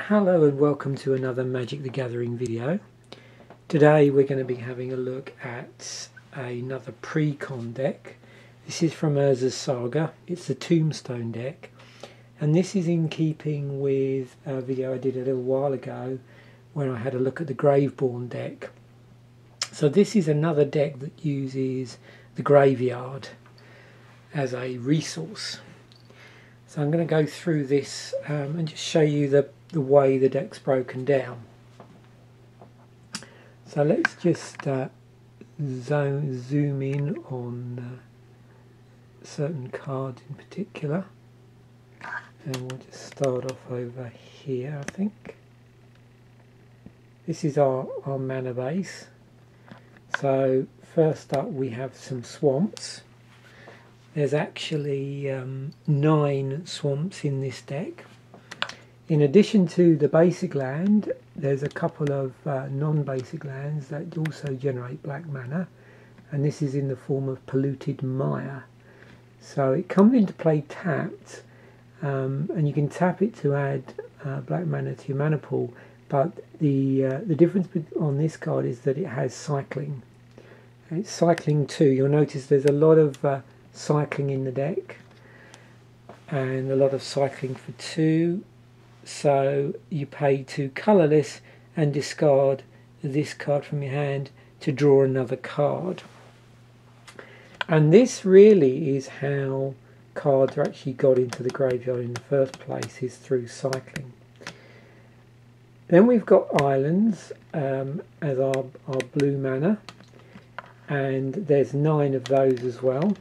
Hello and welcome to another Magic the Gathering video. Today we're going to be having a look at another pre-con deck. This is from Urza's Saga. It's the Tombstone deck, and this is in keeping with a video I did a little while ago when I had a look at the Graveborn deck. So this is another deck that uses the graveyard as a resource. So I'm going to go through this and just show you the way the deck's broken down. So let's just zoom in on certain cards in particular, and we'll just start off over here. I think this is our mana base. So first up we have some swamps. There's actually 9 swamps in this deck. In addition to the basic land, there's a couple of non-basic lands that also generate black mana, and this is in the form of polluted mire. So it comes into play tapped, and you can tap it to add black mana to your mana pool, but the difference on this card is that it has cycling. And it's cycling 2. You'll notice there's a lot of cycling in the deck, and a lot of cycling for 2. So you pay 2 colourless and discard this card from your hand to draw another card. And this really is how cards are actually got into the graveyard in the first place, is through cycling. Then we've got islands as our blue mana, and there's 9 of those as well.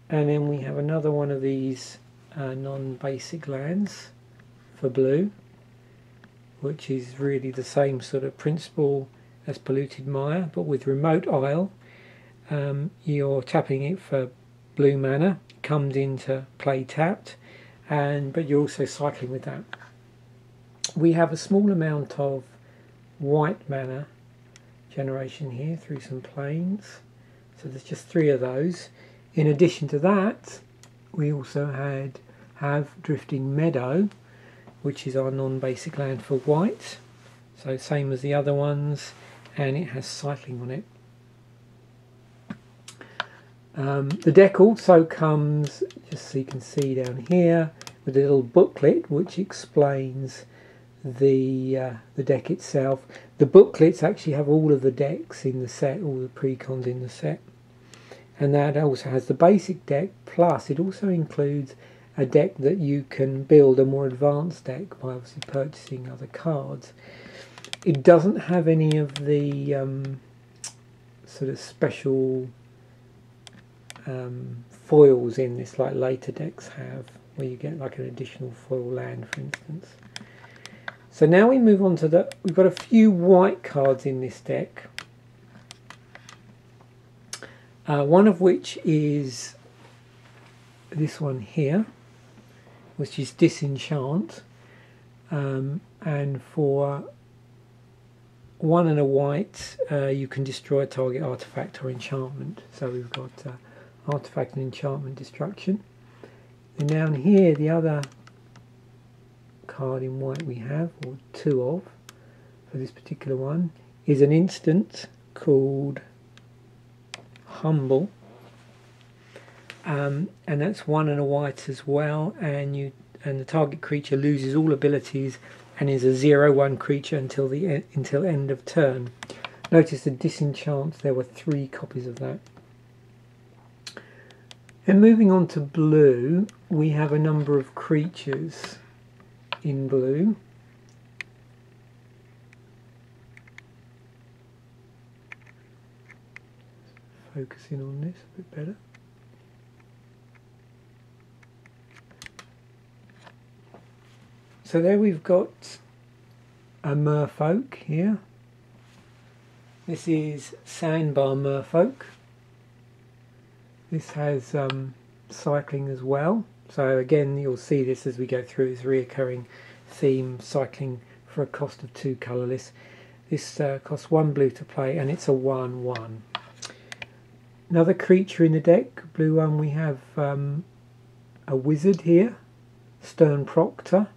And then we have another one of these non-basic lands for blue, which is really the same sort of principle as polluted mire, but with remote isle. You're tapping it for blue mana, it comes into play tapped, but you're also cycling with that. We have a small amount of white mana generation here through some plains, so there's just 3 of those. In addition to that, we also have Drifting Meadow, which is our non-basic land for white, so same as the other ones, and it has cycling on it. The deck also comes, just so you can see down here, with a little booklet which explains the deck itself. The booklets actually have all of the decks in the set, all the precons in the set, and that also has the basic deck, plus it also includes a deck that you can build a more advanced deck by obviously purchasing other cards. It doesn't have any of the sort of special foils in this like later decks have, where you get like an additional foil land, for instance. So now we move on to we've got a few white cards in this deck. One of which is this one here, which is Disenchant, and for 1 and a white you can destroy a target artifact or enchantment. So we've got artifact and enchantment destruction. And down here the other card in white we have, or 2 of, for this particular one, is an instant called Humble, and that's 1 and a white as well, and the target creature loses all abilities and is a 0/1 creature until end of turn. Notice the disenchant, there were 3 copies of that. And moving on to blue, we have a number of creatures in blue. Focusing on this a bit better. So there we've got a merfolk here. This is Sandbar Merfolk. This has cycling as well. So again, you'll see this as we go through, this reoccurring theme, cycling for a cost of 2 colourless. This costs 1 blue to play, and it's a 1/1. Another creature in the deck, blue one, we have a wizard here, Stern Proctor,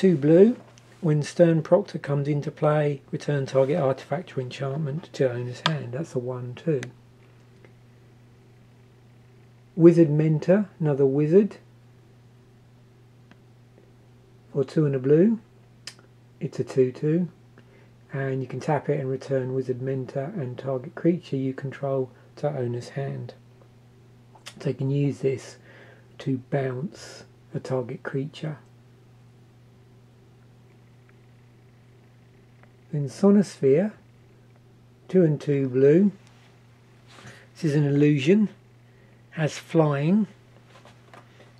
2 blue. When Stern Proctor comes into play, return target artifact or enchantment to owner's hand. That's a 1/2. Wizard Mentor, another wizard. For 2 and a blue. It's a 2/2. And you can tap it and return Wizard Mentor and target creature you control to owner's hand. So you can use this to bounce a target creature. Then Sonosphere, 2 and 2 blue. This is an illusion, has flying,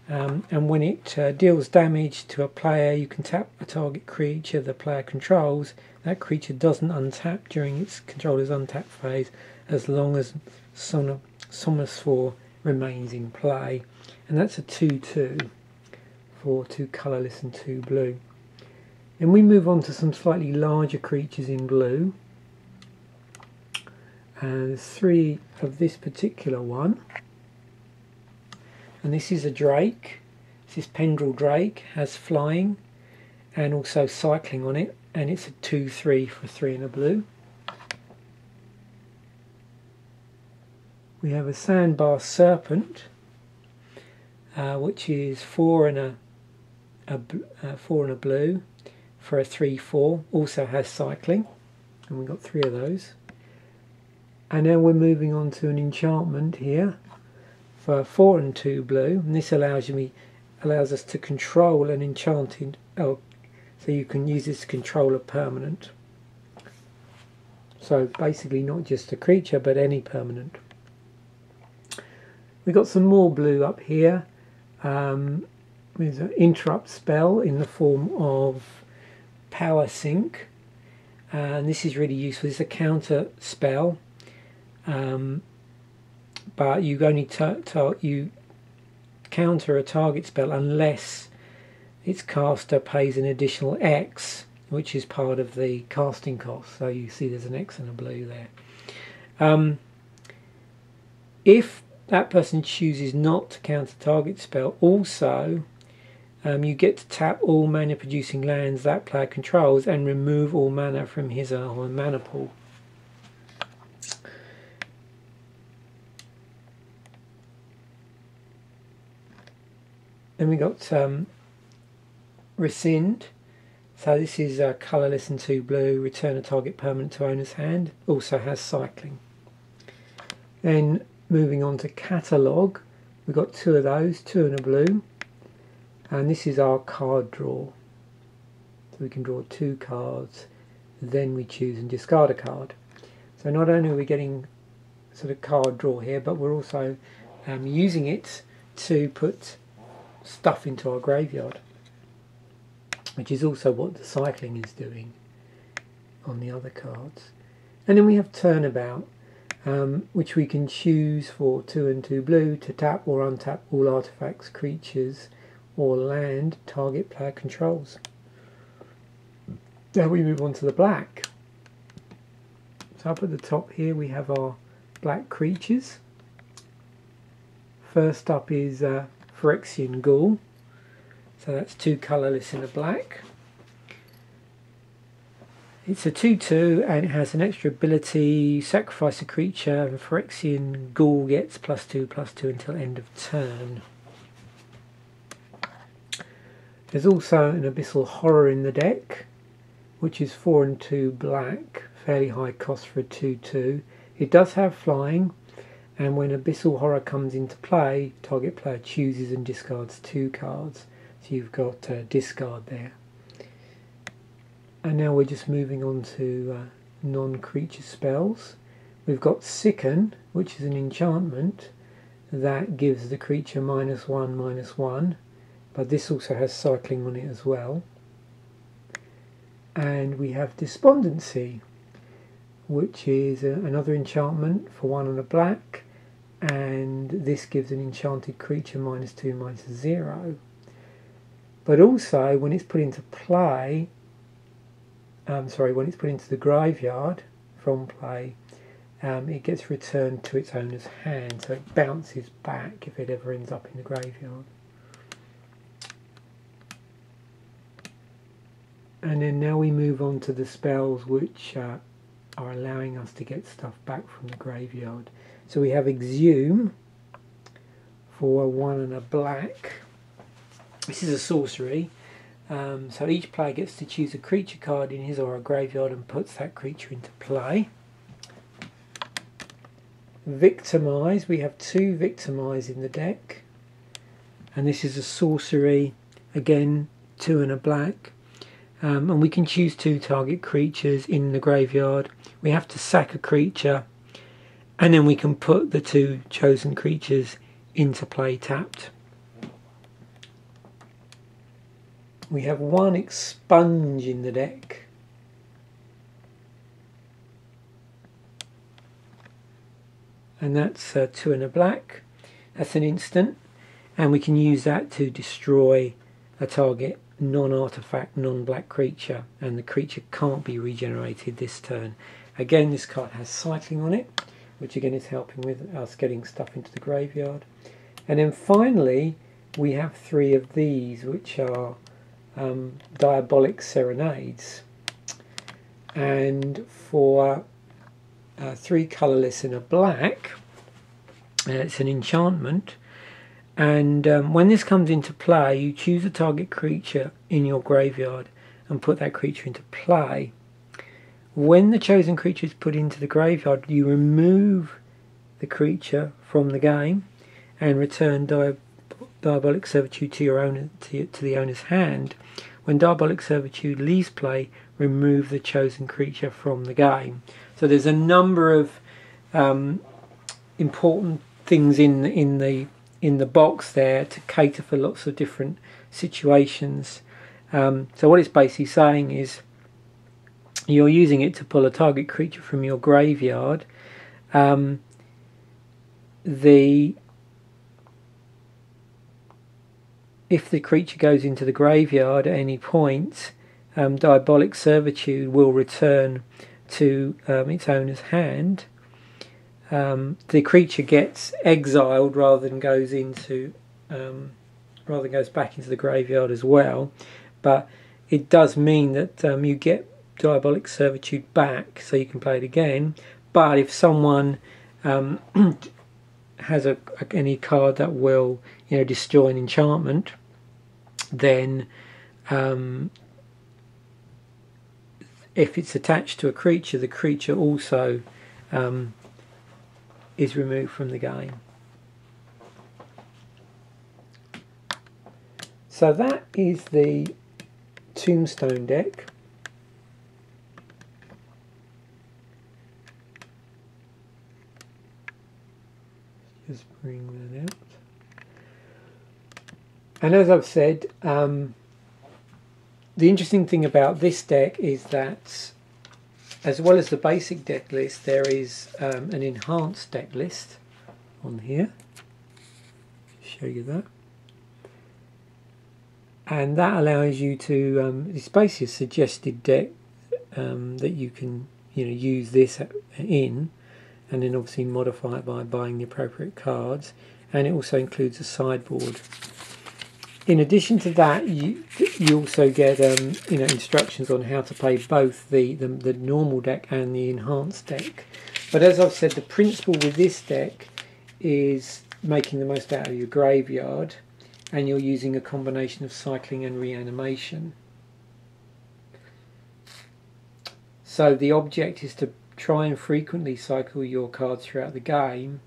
and when it deals damage to a player, you can tap a target creature the player controls. That creature doesn't untap during its controller's untap phase as long as Sonosphere remains in play, and that's a 2/2 for 2 colourless and 2 blue. Then we move on to some slightly larger creatures in blue, and there's 3 of this particular one, and this is a Drake. This is Pendrell Drake, has flying and also cycling on it, and it's a 2/3 for 3 and a blue. We have a Sandbar Serpent, which is 4 and a blue for a 3/4, also has cycling, and we've got 3 of those. And now we're moving on to an enchantment here for 4 and 2 blue, and this allows us to control an enchanted. So you can use this to control a permanent. So basically not just a creature, but any permanent. We've got some more blue up here. There's an interrupt spell in the form of Power Sink, and this is really useful. It's a counter spell, but you only you counter a target spell unless its caster pays an additional X, which is part of the casting cost. So you see there's an X and a blue there. If that person chooses not to counter target spell, also you get to tap all mana producing lands that player controls and remove all mana from his or her mana pool. Then we got Rescind. So this is colourless and 2 blue, return a target permanent to owner's hand, also has cycling. Then moving on to Catalogue, we've got 2 of those, 2 and a blue, and this is our card draw. So we can draw 2 cards, then we choose and discard a card. So not only are we getting sort of card draw here, but we're also using it to put stuff into our graveyard, which is also what the cycling is doing on the other cards. And then we have Turnabout, which we can choose for 2 and 2 blue to tap or untap all artifacts, creatures or land target player controls. Now we move on to the black. So up at the top here we have our black creatures. First up is Phyrexian Ghoul. So that's 2 colourless and a black. It's a 2/2 and it has an extra ability, sacrifice a creature, and Phyrexian Ghoul gets +2/+2 until end of turn. There's also an Abyssal Horror in the deck, which is 4 and 2 black, fairly high cost for a 2/2. It does have flying, and when Abyssal Horror comes into play, target player chooses and discards 2 cards. So you've got discard there. And now we're just moving on to non-creature spells. We've got Sicken, which is an enchantment that gives the creature -1/-1, but this also has cycling on it as well. And we have Despondency, which is another enchantment for 1 and a black, and this gives an enchanted creature -2/-0. But also when it's put into play, when it's put into the graveyard from play, it gets returned to its owner's hand, so it bounces back if it ever ends up in the graveyard. And then now we move on to the spells which are allowing us to get stuff back from the graveyard. So we have Exhume for 1 and a black. This is a sorcery. So each player gets to choose a creature card in his or her graveyard and puts that creature into play. Victimize. We have 2 Victimize in the deck. And this is a sorcery. Again, 2 and a black. And we can choose 2 target creatures in the graveyard. We have to sack a creature, and then we can put the 2 chosen creatures into play tapped. We have 1 Expunge in the deck. And that's 2 and a black. That's an instant, and we can use that to destroy a target non-artifact, non-black creature, and the creature can't be regenerated this turn. Again, this card has cycling on it, which again is helping with us getting stuff into the graveyard. And then finally we have 3 of these, which are Diabolic Serenades, and for 3 colourless and a black, it's an enchantment. And when this comes into play, you choose a target creature in your graveyard and put that creature into play. When the chosen creature is put into the graveyard, you remove the creature from the game and return Diabolic Servitude to your owner, to the owner's hand. When Diabolic Servitude leaves play, remove the chosen creature from the game. So there's a number of important things in the box there to cater for lots of different situations. So what it's basically saying is you're using it to pull a target creature from your graveyard. If the creature goes into the graveyard at any point, Diabolic Servitude will return to its owner's hand. The creature gets exiled rather than goes back into the graveyard as well, but it does mean that you get Diabolic Servitude back, so you can play it again. But if someone has any card that will destroy an enchantment, then if it's attached to a creature, the creature also is removed from the game. So that is the Tombstone deck. Just bring that out. And as I've said, the interesting thing about this deck is that as well as the basic deck list, there is an enhanced deck list on here. Show you that. And that allows you to, it's basically a suggested deck that you can use this in, and then obviously modify it by buying the appropriate cards. And it also includes a sideboard. In addition to that, you also get instructions on how to play both the normal deck and the enhanced deck. But as I've said, the principle with this deck is making the most out of your graveyard, and you're using a combination of cycling and reanimation. So the object is to try and frequently cycle your cards throughout the game,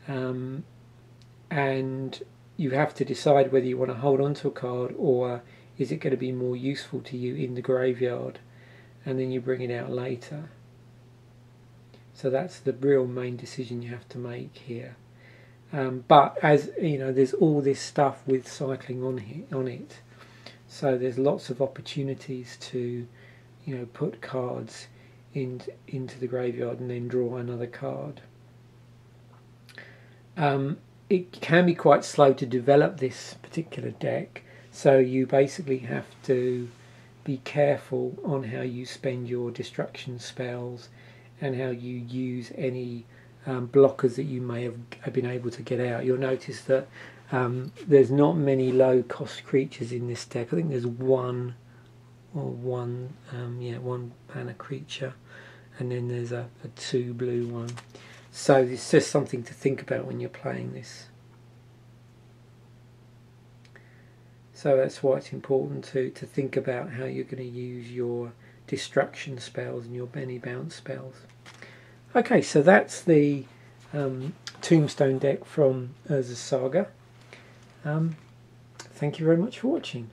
and you have to decide whether you want to hold on to a card or is it going to be more useful to you in the graveyard, and then you bring it out later. So that's the real main decision you have to make here. But as there's all this stuff with cycling on it, so there's lots of opportunities to put cards into the graveyard and then draw another card. It can be quite slow to develop this particular deck, so you basically have to be careful on how you spend your destruction spells and how you use any blockers that you may have been able to get out. You'll notice that there's not many low cost creatures in this deck. I think there's one or one, yeah, 1 mana creature, and then there's a 2 blue one. So it's just something to think about when you're playing this. So that's why it's important to think about how you're going to use your destruction spells and your Benny Bounce spells. Okay, so that's the Tombstone deck from Urza Saga. Thank you very much for watching.